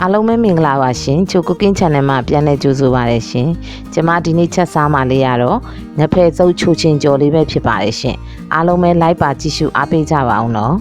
အားလုံးပဲမင်္ဂလာပါရှင်ချို Cooking Channel မှာပြန်လည်ကြိုဆိုပါရရှင်ကျမဒီနေ့ချက်စားမှလေးရတော့ငဖယ်စုပ်ချိုချင်းကြော်လေးပဲဖြစ်ပါတယ်ရှင်အားလုံးပဲ like ပါကြည့်ရှုအားပေးကြပါအောင်နော်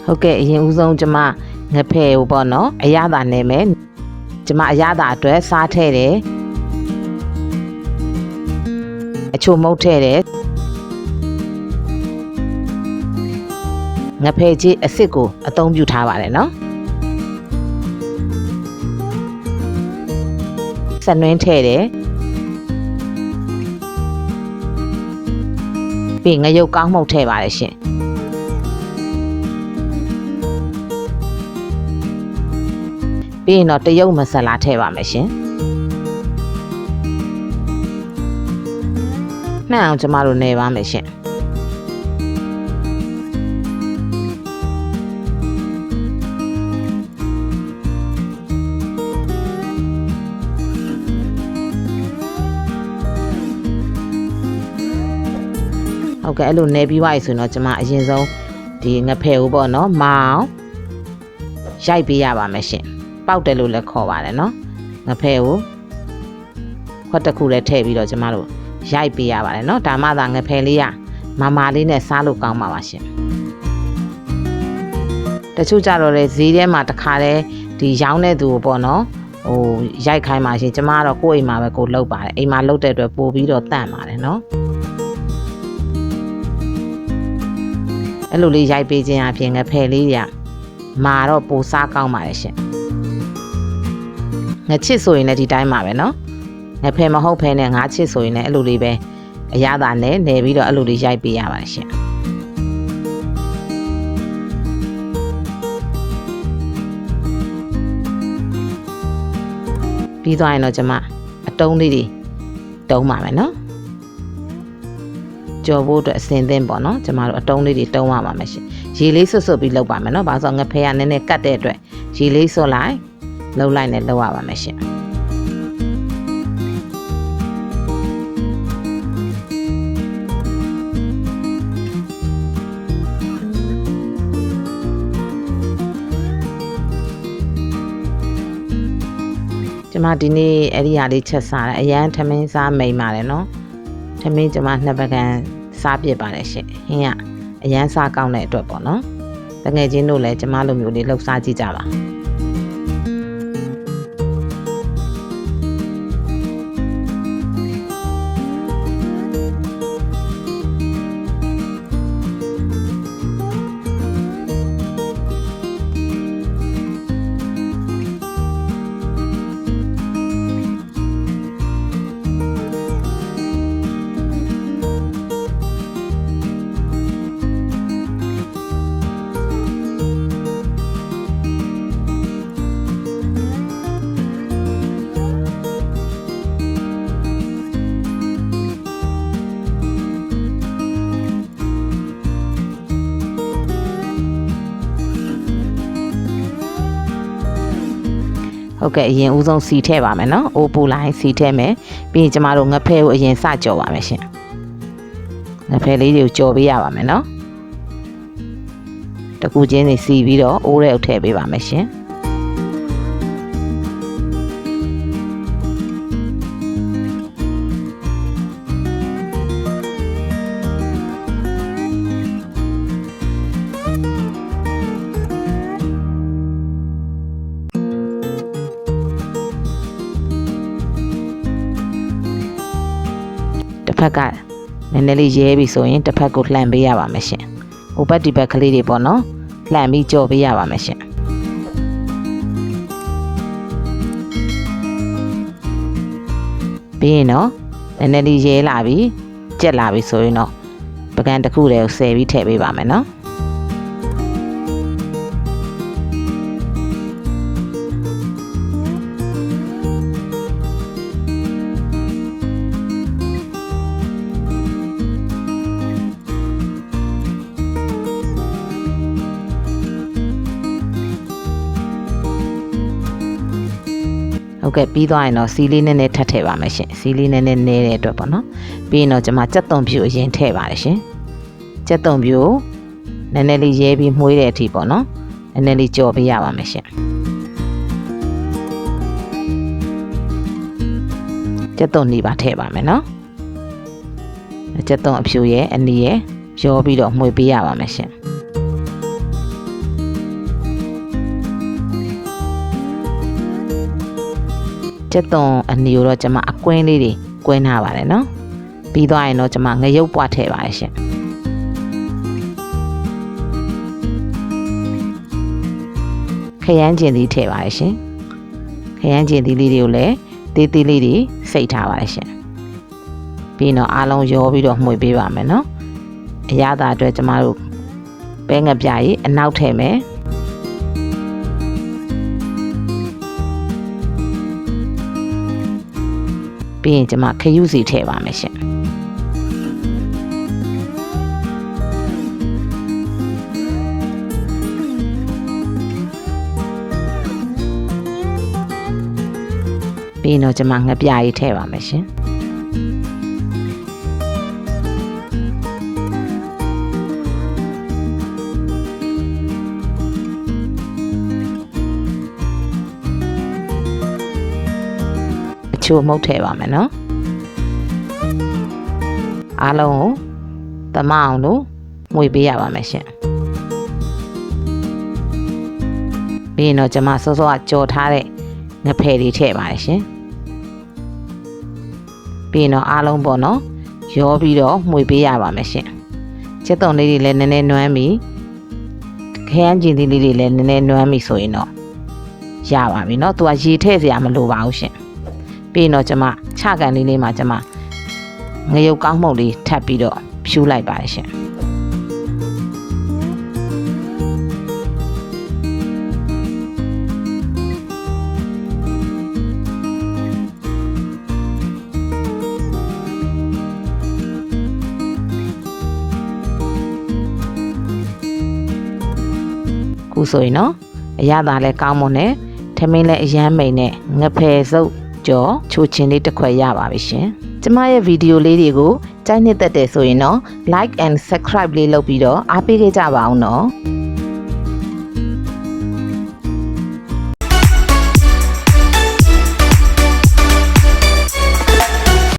ဟုတ်ကဲ့အရင်ဦးဆုံးကျမငဖယ်ကိုပေါ့နော်အရသာနဲ့မယ်ကျမအရသာအတွက်စားထည့်တယ်အချိုမုတ်ထည့်တယ်ငဖယ်ကြီးအစ်စ်ကိုအသုံးပြုထားပါတယ်နော်ဆက်နွင်းထည့်တယ်ပြီးငရုတ်ကောင်းမှုတ်ထည့်ပါတယ်ရှင်ပြီးရင်တော့တရုတ်မဆလာထည့်ပါမယ်ရှင်နှံ့အောင်ကျမတို့နေပါမယ်ရှင်ဟုတ်ကဲ့အဲ့လိုနေပြီးွားရဆိုရင်တော့ကျမအရင်ဆုံးဒီငဖယ်ကိုပေါ့နော်မောင်ရိုက်ပေးရပါမယ်ရှင်ပေါက်တယ်လို့လည်းခေါ်ပါတယ်နော်ငဖယ်ကိုခွက်တစ်ခုလည်းထည့်ပြီးတော့ကျမတို့ရိုက်ပေးရပါတယ်နော်ဒါမှသာငဖယ်လေးရမာလေးနဲ့စားလို့ကောင်းပါပါရှင်တချို့ကြတော့လေဈေးထဲမှာတခါတည်းဒီရောင်းတဲ့သူကိုပေါ့နော်ဟိုရိုက်ခိုင်းပါရှင်ကျမကတော့ကိုယ့်အိမ်မှာပဲကိုလုပ်ပါတယ်အိမ်မှာလုပ်တဲ့အတွက်ပို့ပြီးတော့တန့်ပါတယ်နော်အဲ့လိုလေးရိုက်ပေးခြင်းအပြင်ငဖယ်လေးရမာတော့ပိုစားကောင်းပါတယ်ရှင်ငါချစ်ဆိုရင်လည်းဒီတိုင်းပါပဲเนาะငါဖယ်မဟုတ်ဖဲနဲ့ငါချစ်ဆိုရင်လည်းအဲ့လိုလေးပဲအရသာနဲ့နေပြီးတော့အဲ့လိုလေးရိုက်ပေးရပါတယ်ရှင်ပြီးသွားရင်တော့ကျွန်မအတုံးလေးတွေတုံးပါမယ်เนาะကြော်ဖို့အတွက်အစင်သင်းပေါ့เนาะကျွန်မတို့အတုံးလေးတွေတုံးရပါမယ်ရှင်ရေလေးဆွတ်ပြီးလုပ်ပါမယ်เนาะဘာလို့ဆိုငါဖယ်ကနည်းနည်းကတ်တဲ့အတွက်ရေလေးဆွတ်လိုက်လှုပ်လိုက်နဲ့လှုပ်ရပါမယ်ရှင်ကျမဒီနေ့အဲ့ဒီဟာလေးချက်စားတယ်အရန်ထမင်းစားမိန်ပါတယ်နော်ထမင်းကျမနှစ်ပကံစားပြစ်ပါတယ်ရှင်ဟင်းကအရန်စားကောင်းတဲ့အတွက်ပေါ့နော်တငယ်ချင်းတို့လည်းကျမလိုမျိုးလေးလှုပ်စားကြည့်ကြပါဟုတ်ကဲ့အရင်ဦးဆုံးစီထည့်ပါမယ်နော်အိုးပူလိုက်စီထည့်မယ်ပြီးရင်ကျမတို့ငဖဲကိုအရင်စကြော်ပါမယ်ရှင်ငဖဲလေးတွေကိုကြော်ပေးရပါမယ်နော်တကူချင်းစီစီပြီးတော့အိုးထဲကိုထည့်ပေးပါမယ်ရှင်တစ်ဖက်ကနည်းနည်းလေးရဲပြီဆိုရင်တစ်ဖက်ကိုလှန်ပေးရပါမယ်ရှင်ဟိုဘက်ဒီဘက်ကလေးတွေပေါ့နော်လှန်ပြီးကြော်ပေးရပါမယ်ရှင်ပြီးရင်တော့နည်းနည်းလေးရဲလာပြီ ကြက်လာပြီဆိုရင်တော့ပကံတစ်ခုတည်းကိုဆယ်ပြီးထည့်ပေးပါမယ်နော်ဟုတ်ကဲ့ပြီးသွားရင်တော့စီလေးနည်းနည်းထပ်ထည့်ပါမယ်ရှင်စီလေးနည်းနည်းနေတဲ့အတွက်ပေါ့နော်ပြီးရင်တော့ကျွန်မကြက်သွန်ဖြူအရင်ထည့်ပါတယ်ရှင်ကြက်သွန်ဖြူနည်းနည်းလေးရဲပြီးမှုေးတဲ့အထိပေါ့နော်နည်းနည်းလေးကြော်ပေးရပါမယ်ရှင်ကြက်သွန်နီပါထည့်ပါမယ်နော်ကြက်သွန်အဖြူရဲ့အနီရဲ့ရောပြီးတော့မှုေးပေးရပါမယ်ရှင်ကျက်သွန်အနီကိုတော့ကျွန်မအကွင်းလေးတွေကွင်းထားပါတယ်နော်ပြီးသွားရင်တော့ကျွန်မငရုတ်ပွားထည့်ပါတယ်ရှင်ခရမ်းကျင်သီးထည့်ပါတယ်ရှင်ခရမ်းကျင်သီးလေးတွေကိုလည်းသေးသေးလေးတွေစိတ်ထားပါတယ်ရှင်ပြီးတော့အားလုံးရောပြီးတော့မှုေးပေးပါမယ်နော်အရသာအတွက်ကျွန်မတို့ပဲငပြကြီးအနောက်ထည့်မယ်ပြီးရင်ကျွန်မခရုစီထည့်ပါမယ်ရှင်ပြီးရင်တော့ကျွန်မငပြကြီးထည့်ပါမယ်ရှင်ချိုမုတ်ထည့်ပါမယ်နော်အားလုံးကိုသမအောင်လို့မှုေးပေးရပါမယ်ရှင်ပြီးရင်တော့ကျွန်မစောစောကကြော်ထားတဲ့ငဖယ်တွေထည့်ပါတယ်ရှင်ပြီးရင်တော့အားလုံးပေါ့နော်ရောပြီးတော့မှုေးပေးရပါမယ်ရှင်ကျက်သွန်လေးတွေလည်းနည်းနည်းနွမ်းပြီးခရမ်းကျင်သီးလေးတွေလည်းနည်းနည်းနွမ်းပြီးဆိုရင်တော့ရပါပြီเนาะသူကရေထည့်စရာမလိုပါဘူးရှင်ပြီးတော့ကျွန်မခြကန်လေးမှာကျွန်မငရုတ်ကောင်းမှုန့်လေးထပ်ပြီးတော့ဖြူးလိုက်ပါတယ်ရှင်ခုဆိုရင်နော်အရသာလဲကောင်းမွန်တယ်ထမင်းလဲအရမ်းမိန်နဲ့ငဖယ်စုပ်ကြော်ချိုချင်းလေးတစ်ခွက်ရပါပြီရှင်ကျမရဲ့ဗီဒီယိုလေးတွေကိုကြိုက်နှစ်သက်တယ်ဆိုရင်တော့ like and subscribe လေးလုပ်ပြီးတော့အားပေးခဲ့ကြပါအောင်နော်